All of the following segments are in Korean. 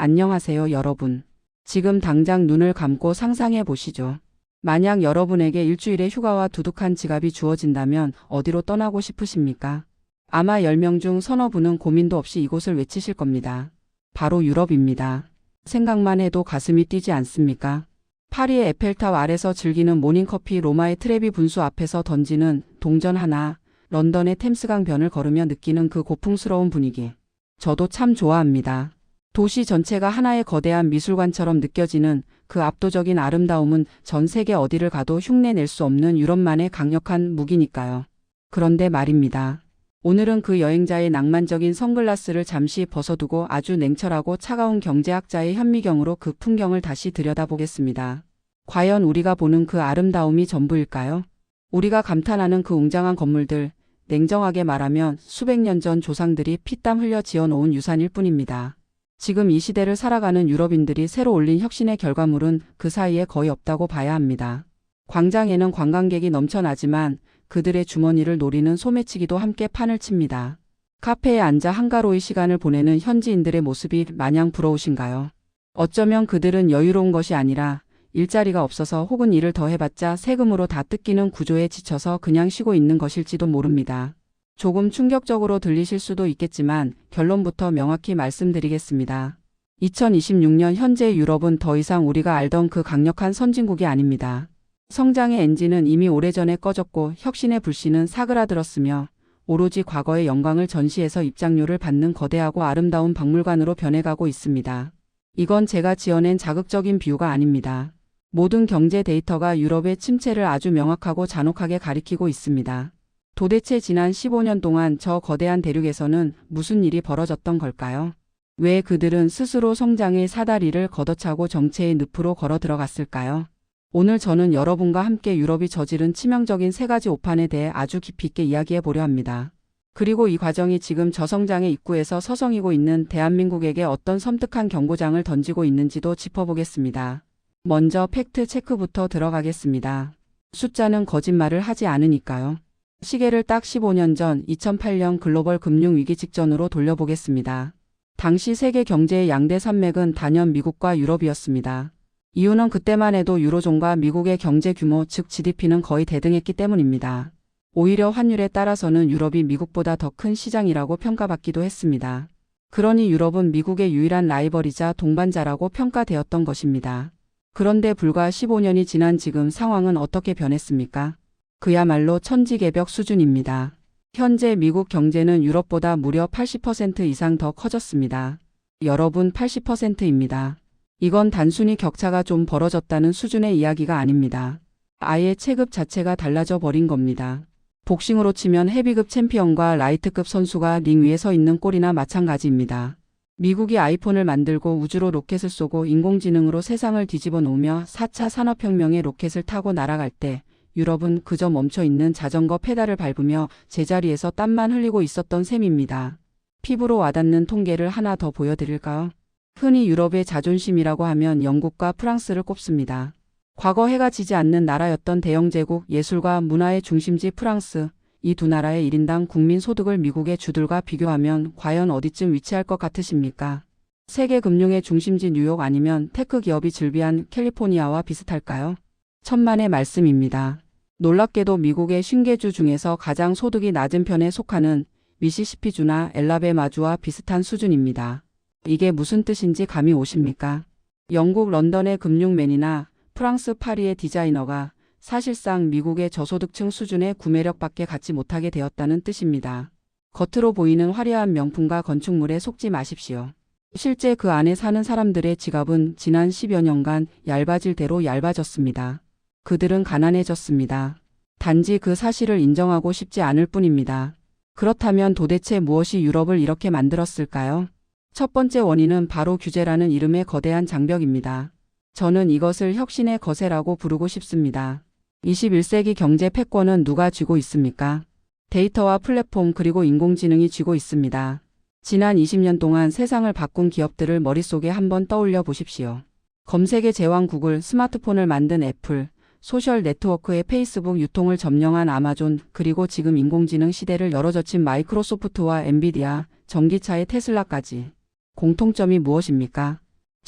안녕하세요, 여러분. 지금 당장 눈을 감고 상상해 보시죠. 만약 여러분에게 일주일의 휴가와 두둑한 지갑이 주어진다면 어디로 떠나고 싶으십니까? 아마 10명 중 서너 분은 고민도 없이 이곳을 외치실 겁니다. 바로 유럽입니다. 생각만 해도 가슴이 뛰지 않습니까? 파리의 에펠탑 아래서 즐기는 모닝커피, 로마의 트레비 분수 앞에서 던지는 동전 하나, 런던의 템스강 변을 걸으며 느끼는 그 고풍스러운 분위기. 저도 참 좋아합니다. 도시 전체가 하나의 거대한 미술관처럼 느껴지는 그 압도적인 아름다움은 전 세계 어디를 가도 흉내낼 수 없는 유럽만의 강력한 무기니까요. 그런데 말입니다. 오늘은 그 여행자의 낭만적인 선글라스를 잠시 벗어두고 아주 냉철하고 차가운 경제학자의 현미경으로 그 풍경을 다시 들여다보겠습니다. 과연 우리가 보는 그 아름다움이 전부일까요? 우리가 감탄하는 그 웅장한 건물들, 냉정하게 말하면 수백 년 전 조상들이 피땀 흘려 지어놓은 유산일 뿐입니다. 지금 이 시대를 살아가는 유럽인들이 새로 올린 혁신의 결과물은 그 사이에 거의 없다고 봐야 합니다. 광장에는 관광객이 넘쳐나지만 그들의 주머니를 노리는 소매치기도 함께 판을 칩니다. 카페에 앉아 한가로이 시간을 보내는 현지인들의 모습이 마냥 부러우신가요? 어쩌면 그들은 여유로운 것이 아니라 일자리가 없어서 혹은 일을 더 해봤자 세금으로 다 뜯기는 구조에 지쳐서 그냥 쉬고 있는 것일지도 모릅니다. 조금 충격적으로 들리실 수도 있겠지만 결론부터 명확히 말씀드리겠습니다. 2026년 현재 유럽은 더 이상 우리가 알던 그 강력한 선진국이 아닙니다. 성장의 엔진은 이미 오래전에 꺼졌고 혁신의 불씨는 사그라들었으며 오로지 과거의 영광을 전시해서 입장료를 받는 거대하고 아름다운 박물관으로 변해가고 있습니다. 이건 제가 지어낸 자극적인 비유가 아닙니다. 모든 경제 데이터가 유럽의 침체를 아주 명확하고 잔혹하게 가리키고 있습니다. 도대체 지난 15년 동안 저 거대한 대륙에서는 무슨 일이 벌어졌던 걸까요? 왜 그들은 스스로 성장의 사다리를 걷어차고 정체의 늪으로 걸어 들어갔을까요? 오늘 저는 여러분과 함께 유럽이 저지른 치명적인 세 가지 오판에 대해 아주 깊이 있게 이야기해 보려 합니다. 그리고 이 과정이 지금 저성장의 입구에서 서성이고 있는 대한민국에게 어떤 섬뜩한 경고장을 던지고 있는지도 짚어보겠습니다. 먼저 팩트 체크부터 들어가겠습니다. 숫자는 거짓말을 하지 않으니까요. 시계를 딱 15년 전 2008년 글로벌 금융위기 직전으로 돌려보겠습니다. 당시 세계 경제의 양대 산맥은 단연 미국과 유럽이었습니다. 이유는 그때만 해도 유로존과 미국의 경제 규모 즉 GDP는 거의 대등했기 때문입니다. 오히려 환율에 따라서는 유럽이 미국보다 더 큰 시장이라고 평가받기도 했습니다. 그러니 유럽은 미국의 유일한 라이벌이자 동반자라고 평가되었던 것입니다. 그런데 불과 15년이 지난 지금 상황은 어떻게 변했습니까? 그야말로 천지개벽 수준입니다. 현재 미국 경제는 유럽보다 무려 80% 이상 더 커졌습니다. 여러분 80%입니다. 이건 단순히 격차가 좀 벌어졌다는 수준의 이야기가 아닙니다. 아예 체급 자체가 달라져 버린 겁니다. 복싱으로 치면 헤비급 챔피언과 라이트급 선수가 링 위에 서 있는 꼴이나 마찬가지입니다. 미국이 아이폰을 만들고 우주로 로켓을 쏘고 인공지능으로 세상을 뒤집어 놓으며 4차 산업혁명의 로켓을 타고 날아갈 때 유럽은 그저 멈춰있는 자전거 페달을 밟으며 제자리에서 땀만 흘리고 있었던 셈입니다. 피부로 와닿는 통계를 하나 더 보여드릴까요? 흔히 유럽의 자존심이라고 하면 영국과 프랑스를 꼽습니다. 과거 해가 지지 않는 나라였던 대영제국, 예술과 문화의 중심지 프랑스, 이 두 나라의 1인당 국민 소득을 미국의 주들과 비교하면 과연 어디쯤 위치할 것 같으십니까? 세계 금융의 중심지 뉴욕 아니면 테크 기업이 즐비한 캘리포니아와 비슷할까요? 천만의 말씀입니다. 놀랍게도 미국의 50개 중에서 가장 소득이 낮은 편에 속하는 미시시피주나 엘라베마주와 비슷한 수준입니다. 이게 무슨 뜻인지 감이 오십니까? 영국 런던의 금융맨이나 프랑스 파리의 디자이너가 사실상 미국의 저소득층 수준의 구매력밖에 갖지 못하게 되었다는 뜻입니다. 겉으로 보이는 화려한 명품과 건축물에 속지 마십시오. 실제 그 안에 사는 사람들의 지갑은 지난 10여 년간 얇아질 대로 얇아졌습니다. 그들은 가난해졌습니다. 단지 그 사실을 인정하고 싶지 않을 뿐입니다. 그렇다면 도대체 무엇이 유럽을 이렇게 만들었을까요? 첫 번째 원인은 바로 규제라는 이름의 거대한 장벽입니다. 저는 이것을 혁신의 거세라고 부르고 싶습니다. 21세기 경제 패권은 누가 쥐고 있습니까? 데이터와 플랫폼 그리고 인공지능이 쥐고 있습니다. 지난 20년 동안 세상을 바꾼 기업들을 머릿속에 한번 떠올려 보십시오. 검색의 제왕 구글, 스마트폰을 만든 애플, 소셜 네트워크의 페이스북, 유통을 점령한 아마존, 그리고 지금 인공지능 시대를 열어젖힌 마이크로소프트와 엔비디아, 전기차의 테슬라까지. 공통점이 무엇입니까?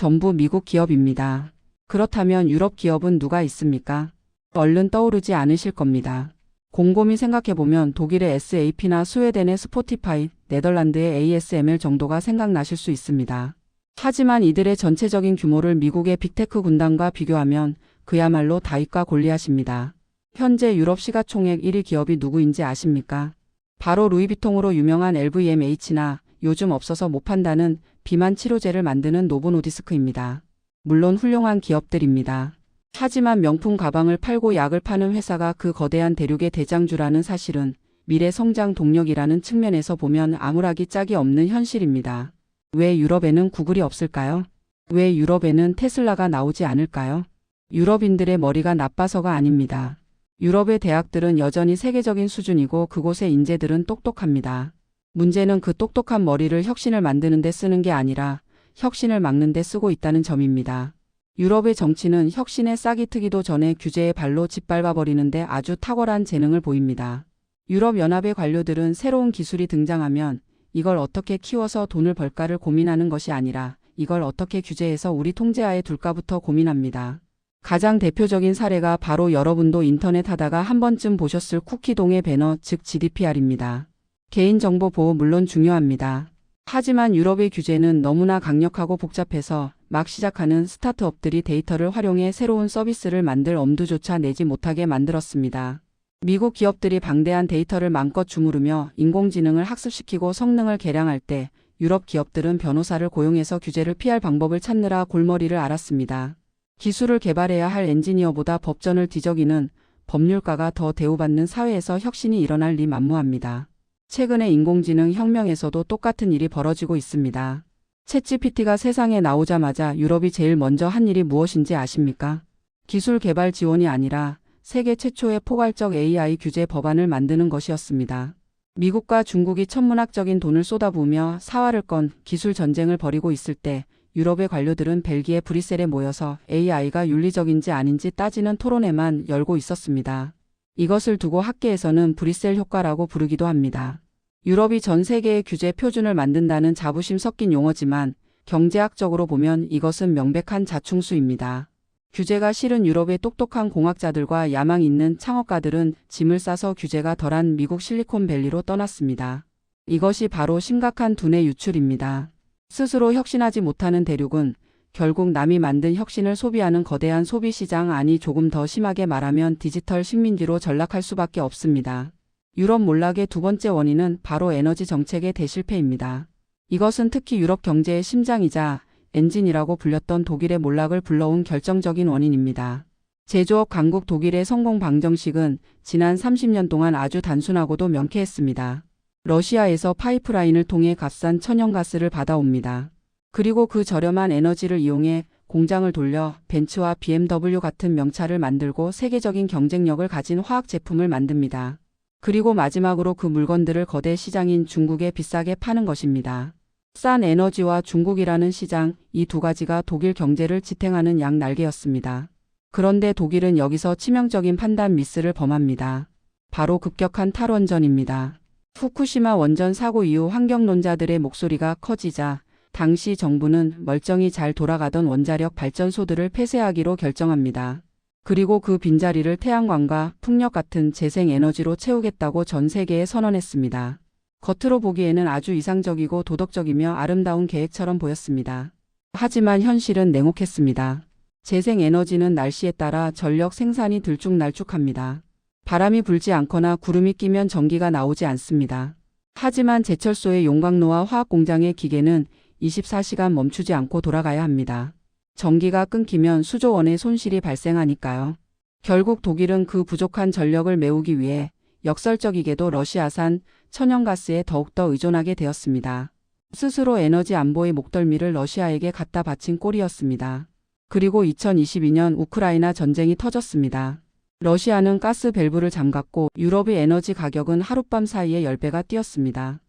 전부 미국 기업입니다. 그렇다면 유럽 기업은 누가 있습니까? 얼른 떠오르지 않으실 겁니다. 곰곰이 생각해보면 독일의 SAP나 스웨덴의 스포티파이, 네덜란드의 ASML 정도가 생각나실 수 있습니다. 하지만 이들의 전체적인 규모를 미국의 빅테크 군단과 비교하면 그야말로 다윗과 골리앗입니다. 현재 유럽 시가총액 1위 기업이 누구인지 아십니까? 바로 루이비통으로 유명한 LVMH나 요즘 없어서 못 판다는 비만 치료제를 만드는 노보노디스크입니다. 물론 훌륭한 기업들입니다. 하지만 명품 가방을 팔고 약을 파는 회사가 그 거대한 대륙의 대장주라는 사실은 미래 성장 동력이라는 측면에서 보면 아무락이 짝이 없는 현실입니다. 왜 유럽에는 구글이 없을까요? 왜 유럽에는 테슬라가 나오지 않을까요? 유럽인들의 머리가 나빠서가 아닙니다. 유럽의 대학들은 여전히 세계적인 수준이고 그곳의 인재들은 똑똑합니다. 문제는 그 똑똑한 머리를 혁신을 만드는 데 쓰는 게 아니라 혁신을 막는 데 쓰고 있다는 점입니다. 유럽의 정치는 혁신에 싹이 트기도 전에 규제의 발로 짓밟아버리는데 아주 탁월한 재능을 보입니다. 유럽연합의 관료들은 새로운 기술이 등장하면 이걸 어떻게 키워서 돈을 벌까를 고민하는 것이 아니라 이걸 어떻게 규제해서 우리 통제하에 둘까부터 고민합니다. 가장 대표적인 사례가 바로 여러분도 인터넷 하다가 한 번쯤 보셨을 쿠키동의 배너, 즉 GDPR입니다. 개인정보 보호 물론 중요합니다. 하지만 유럽의 규제는 너무나 강력하고 복잡해서 막 시작하는 스타트업들이 데이터를 활용해 새로운 서비스를 만들 엄두조차 내지 못하게 만들었습니다. 미국 기업들이 방대한 데이터를 마음껏 주무르며 인공지능을 학습시키고 성능을 개량할 때 유럽 기업들은 변호사를 고용해서 규제를 피할 방법을 찾느라 골머리를 앓았습니다. 기술을 개발해야 할 엔지니어보다 법전을 뒤적이는 법률가가 더 대우받는 사회에서 혁신이 일어날 리 만무합니다. 최근의 인공지능 혁명에서도 똑같은 일이 벌어지고 있습니다. 챗GPT가 세상에 나오자마자 유럽이 제일 먼저 한 일이 무엇인지 아십니까? 기술 개발 지원이 아니라 세계 최초의 포괄적 AI 규제 법안을 만드는 것이었습니다. 미국과 중국이 천문학적인 돈을 쏟아부으며 사활을 건 기술 전쟁을 벌이고 있을 때 유럽의 관료들은 벨기에 브뤼셀에 모여서 AI가 윤리적인지 아닌지 따지는 토론회만 열고 있었습니다. 이것을 두고 학계에서는 브뤼셀 효과라고 부르기도 합니다. 유럽이 전 세계의 규제 표준을 만든다는 자부심 섞인 용어지만 경제학적으로 보면 이것은 명백한 자충수입니다. 규제가 싫은 유럽의 똑똑한 공학자들과 야망 있는 창업가들은 짐을 싸서 규제가 덜한 미국 실리콘밸리로 떠났습니다. 이것이 바로 심각한 두뇌 유출입니다. 스스로 혁신하지 못하는 대륙은 결국 남이 만든 혁신을 소비하는 거대한 소비시장, 아니 조금 더 심하게 말하면 디지털 식민지로 전락할 수밖에 없습니다. 유럽 몰락의 두 번째 원인은 바로 에너지 정책의 대실패입니다. 이것은 특히 유럽 경제의 심장이자 엔진이라고 불렸던 독일의 몰락을 불러온 결정적인 원인입니다. 제조업 강국 독일의 성공 방정식은 지난 30년 동안 아주 단순하고도 명쾌했습니다. 러시아에서 파이프라인을 통해 값싼 천연가스를 받아옵니다. 그리고 그 저렴한 에너지를 이용해 공장을 돌려 벤츠와 BMW 같은 명차를 만들고 세계적인 경쟁력을 가진 화학 제품을 만듭니다. 그리고 마지막으로 그 물건들을 거대 시장인 중국에 비싸게 파는 것입니다. 싼 에너지와 중국이라는 시장, 이 두 가지가 독일 경제를 지탱하는 양날개였습니다. 그런데 독일은 여기서 치명적인 판단 미스를 범합니다. 바로 급격한 탈원전입니다. 후쿠시마 원전 사고 이후 환경론자들의 목소리가 커지자 당시 정부는 멀쩡히 잘 돌아가던 원자력 발전소들을 폐쇄하기로 결정합니다. 그리고 그 빈자리를 태양광과 풍력 같은 재생에너지로 채우겠다고 전 세계에 선언했습니다. 겉으로 보기에는 아주 이상적이고 도덕적이며 아름다운 계획처럼 보였습니다. 하지만 현실은 냉혹했습니다. 재생에너지는 날씨에 따라 전력 생산이 들쭉날쭉합니다. 바람이 불지 않거나 구름이 끼면 전기가 나오지 않습니다. 하지만 제철소의 용광로와 화학공장의 기계는 24시간 멈추지 않고 돌아가야 합니다. 전기가 끊기면 수조 원의 손실이 발생하니까요. 결국 독일은 그 부족한 전력을 메우기 위해 역설적이게도 러시아산 천연가스에 더욱더 의존하게 되었습니다. 스스로 에너지 안보의 목덜미를 러시아에게 갖다 바친 꼴이었습니다. 그리고 2022년 우크라이나 전쟁이 터졌습니다. 러시아는 가스 밸브를 잠갔고 유럽의 에너지 가격은 하룻밤 사이에 10배가 뛰었습니다.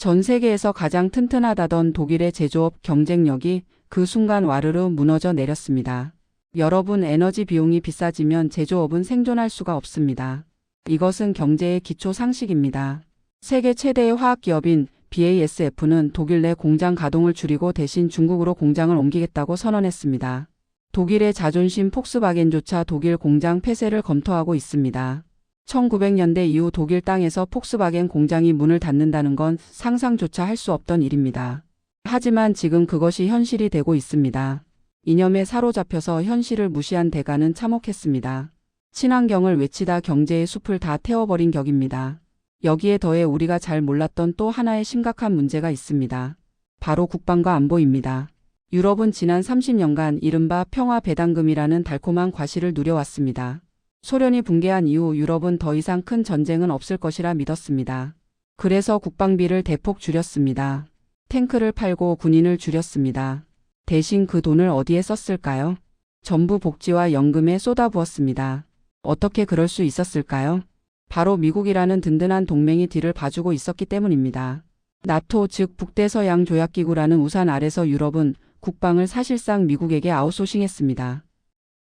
전 세계에서 가장 튼튼하다던 독일의 제조업 경쟁력이 그 순간 와르르 무너져 내렸습니다. 여러분, 에너지 비용이 비싸지면 제조업은 생존할 수가 없습니다. 이것은 경제의 기초 상식입니다. 세계 최대의 화학기업인 BASF는 독일 내 공장 가동을 줄이고 대신 중국으로 공장을 옮기겠다고 선언했습니다. 독일의 자존심 폭스바겐조차 독일 공장 폐쇄를 검토하고 있습니다. 1900년대 이후 독일 땅에서 폭스바겐 공장이 문을 닫는다는 건 상상조차 할 수 없던 일입니다. 하지만 지금 그것이 현실이 되고 있습니다. 이념에 사로잡혀서 현실을 무시한 대가는 참혹했습니다. 친환경을 외치다 경제의 숲을 다 태워버린 격입니다. 여기에 더해 우리가 잘 몰랐던 또 하나의 심각한 문제가 있습니다. 바로 국방과 안보입니다. 유럽은 지난 30년간 이른바 평화 배당금이라는 달콤한 과실을 누려왔습니다. 소련이 붕괴한 이후 유럽은 더 이상 큰 전쟁은 없을 것이라 믿었습니다. 그래서 국방비를 대폭 줄였습니다. 탱크를 팔고 군인을 줄였습니다. 대신 그 돈을 어디에 썼을까요? 전부 복지와 연금에 쏟아부었습니다. 어떻게 그럴 수 있었을까요? 바로 미국이라는 든든한 동맹이 뒤를 봐주고 있었기 때문입니다. 나토 즉 북대서양 조약기구라는 우산 아래서 유럽은 국방을 사실상 미국에게 아웃소싱했습니다.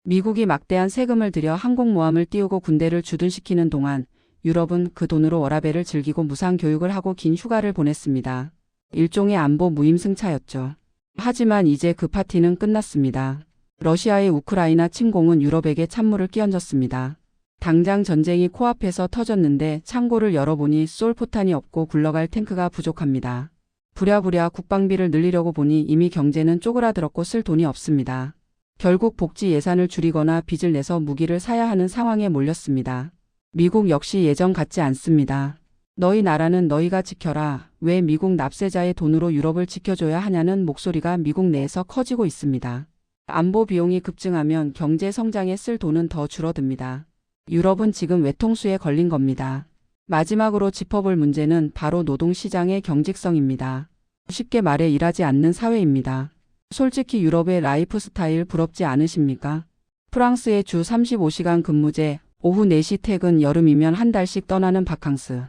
미국이 막대한 세금을 들여 항공모함을 띄우고 군대를 주둔시키는 동안 유럽은 그 돈으로 워라밸을 즐기고 무상 교육을 하고 긴 휴가를 보냈습니다. 일종의 안보 무임승차였죠. 하지만 이제 그 파티는 끝났습니다. 러시아의 우크라이나 침공은 유럽에게 찬물을 끼얹었습니다. 당장 전쟁이 코앞에서 터졌는데 창고를 열어보니 쏠 포탄이 없고 굴러갈 탱크가 부족합니다. 부랴부랴 국방비를 늘리려고 보니 이미 경제는 쪼그라들었고 쓸 돈이 없습니다. 결국 복지 예산을 줄이거나 빚을 내서 무기를 사야 하는 상황에 몰렸습니다. 미국 역시 예전 같지 않습니다. 너희 나라는 너희가 지켜라. 왜 미국 납세자의 돈으로 유럽을 지켜줘야 하냐는 목소리가 미국 내에서 커지고 있습니다. 안보 비용이 급증하면 경제 성장에 쓸 돈은 더 줄어듭니다. 유럽은 지금 외통수에 걸린 겁니다. 마지막으로 짚어볼 문제는 바로 노동시장의 경직성입니다. 쉽게 말해 일하지 않는 사회입니다. 솔직히 유럽의 라이프 스타일 부럽지 않으십니까? 프랑스의 주 35시간 근무제, 오후 4시 퇴근, 여름이면 한 달씩 떠나는 바캉스.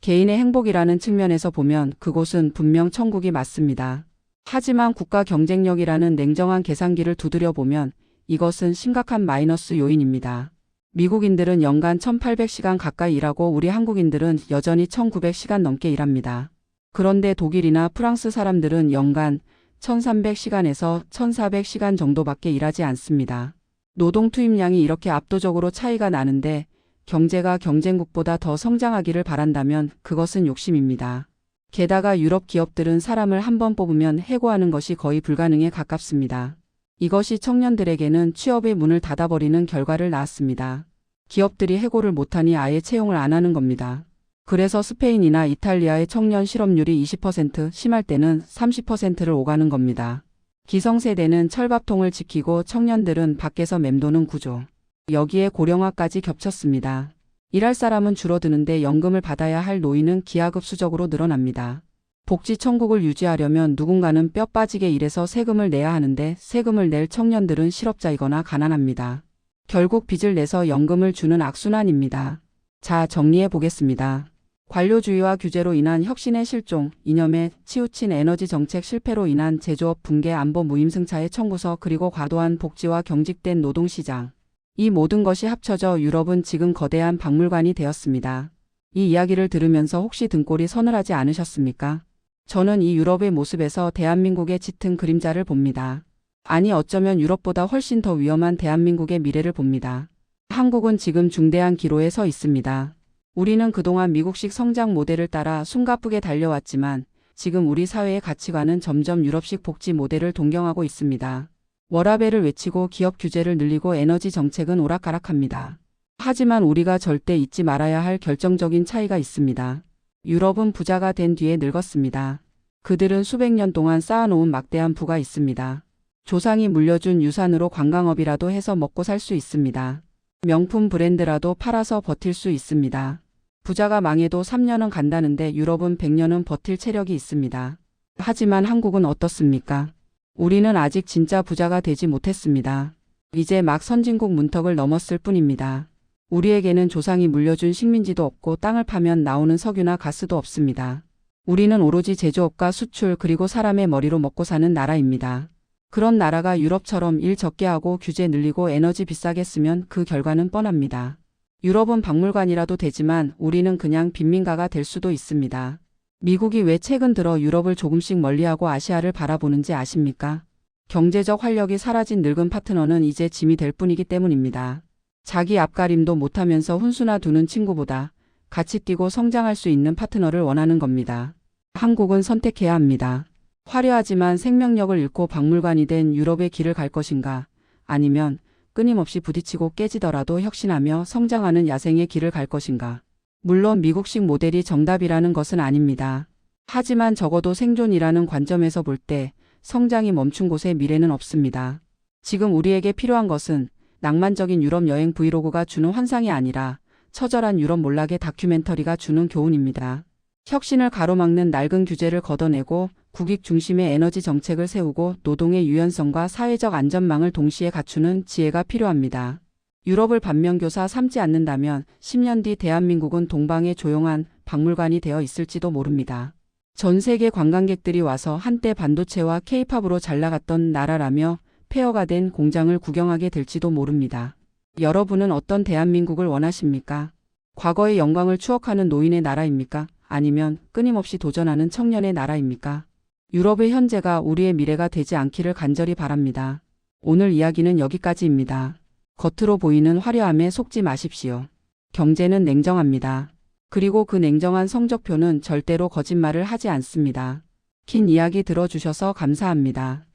개인의 행복이라는 측면에서 보면 그곳은 분명 천국이 맞습니다. 하지만 국가 경쟁력이라는 냉정한 계산기를 두드려 보면 이것은 심각한 마이너스 요인입니다. 미국인들은 연간 1800시간 가까이 일하고 우리 한국인들은 여전히 1900시간 넘게 일합니다. 그런데 독일이나 프랑스 사람들은 연간 1300시간에서 1400시간 정도밖에 일하지 않습니다. 노동 투입량이 이렇게 압도적으로 차이가 나는데 경제가 경쟁국보다 더 성장하기를 바란다면 그것은 욕심입니다. 게다가 유럽 기업들은 사람을 한 번 뽑으면 해고하는 것이 거의 불가능에 가깝습니다. 이것이 청년들에게는 취업의 문을 닫아버리는 결과를 낳았습니다. 기업들이 해고를 못하니 아예 채용을 안 하는 겁니다. 그래서 스페인이나 이탈리아의 청년 실업률이 20%, 심할 때는 30%를 오가는 겁니다. 기성세대는 철밥통을 지키고 청년들은 밖에서 맴도는 구조. 여기에 고령화까지 겹쳤습니다. 일할 사람은 줄어드는데 연금을 받아야 할 노인은 기하급수적으로 늘어납니다. 복지 천국을 유지하려면 누군가는 뼈 빠지게 일해서 세금을 내야 하는데 세금을 낼 청년들은 실업자이거나 가난합니다. 결국 빚을 내서 연금을 주는 악순환입니다. 자, 정리해 보겠습니다. 관료주의와 규제로 인한 혁신의 실종, 이념에 치우친 에너지 정책 실패로 인한 제조업 붕괴, 안보 무임승차의 청구서, 그리고 과도한 복지와 경직된 노동시장. 이 모든 것이 합쳐져 유럽은 지금 거대한 박물관이 되었습니다. 이 이야기를 들으면서 혹시 등골이 서늘하지 않으셨습니까? 저는 이 유럽의 모습에서 대한민국의 짙은 그림자를 봅니다. 아니, 어쩌면 유럽보다 훨씬 더 위험한 대한민국의 미래를 봅니다. 한국은 지금 중대한 기로에 서 있습니다. 우리는 그동안 미국식 성장 모델을 따라 숨가쁘게 달려왔지만 지금 우리 사회의 가치관은 점점 유럽식 복지 모델을 동경하고 있습니다. 워라밸을 외치고 기업 규제를 늘리고 에너지 정책은 오락가락합니다. 하지만 우리가 절대 잊지 말아야 할 결정적인 차이가 있습니다. 유럽은 부자가 된 뒤에 늙었습니다. 그들은 수백 년 동안 쌓아놓은 막대한 부가 있습니다. 조상이 물려준 유산으로 관광업이라도 해서 먹고 살 수 있습니다. 명품 브랜드라도 팔아서 버틸 수 있습니다. 부자가 망해도 3년은 간다는데 유럽은 100년은 버틸 체력이 있습니다. 하지만 한국은 어떻습니까? 우리는 아직 진짜 부자가 되지 못했습니다. 이제 막 선진국 문턱을 넘었을 뿐입니다. 우리에게는 조상이 물려준 식민지도 없고 땅을 파면 나오는 석유나 가스도 없습니다. 우리는 오로지 제조업과 수출, 그리고 사람의 머리로 먹고 사는 나라입니다. 그런 나라가 유럽처럼 일 적게 하고 규제 늘리고 에너지 비싸게 쓰면 그 결과는 뻔합니다. 유럽은 박물관이라도 되지만 우리는 그냥 빈민가가 될 수도 있습니다. 미국이 왜 최근 들어 유럽을 조금씩 멀리하고 아시아를 바라보는지 아십니까? 경제적 활력이 사라진 늙은 파트너는 이제 짐이 될 뿐이기 때문입니다. 자기 앞가림도 못하면서 훈수나 두는 친구보다 같이 뛰고 성장할 수 있는 파트너를 원하는 겁니다. 한국은 선택해야 합니다. 화려하지만 생명력을 잃고 박물관이 된 유럽의 길을 갈 것인가, 아니면 끊임없이 부딪히고 깨지더라도 혁신하며 성장하는 야생의 길을 갈 것인가. 물론 미국식 모델이 정답이라는 것은 아닙니다. 하지만 적어도 생존이라는 관점에서 볼 때 성장이 멈춘 곳에 미래는 없습니다. 지금 우리에게 필요한 것은 낭만적인 유럽 여행 브이로그가 주는 환상이 아니라 처절한 유럽 몰락의 다큐멘터리가 주는 교훈입니다. 혁신을 가로막는 낡은 규제를 걷어내고 국익 중심의 에너지 정책을 세우고 노동의 유연성과 사회적 안전망을 동시에 갖추는 지혜가 필요합니다. 유럽을 반면교사 삼지 않는다면 10년 뒤 대한민국은 동방의 조용한 박물관이 되어 있을지도 모릅니다. 전 세계 관광객들이 와서 한때 반도체와 케이팝으로 잘 나갔던 나라라며 폐허가 된 공장을 구경하게 될지도 모릅니다. 여러분은 어떤 대한민국을 원하십니까? 과거의 영광을 추억하는 노인의 나라입니까? 아니면 끊임없이 도전하는 청년의 나라입니까? 유럽의 현재가 우리의 미래가 되지 않기를 간절히 바랍니다. 오늘 이야기는 여기까지입니다. 겉으로 보이는 화려함에 속지 마십시오. 경제는 냉정합니다. 그리고 그 냉정한 성적표는 절대로 거짓말을 하지 않습니다. 긴 이야기 들어주셔서 감사합니다.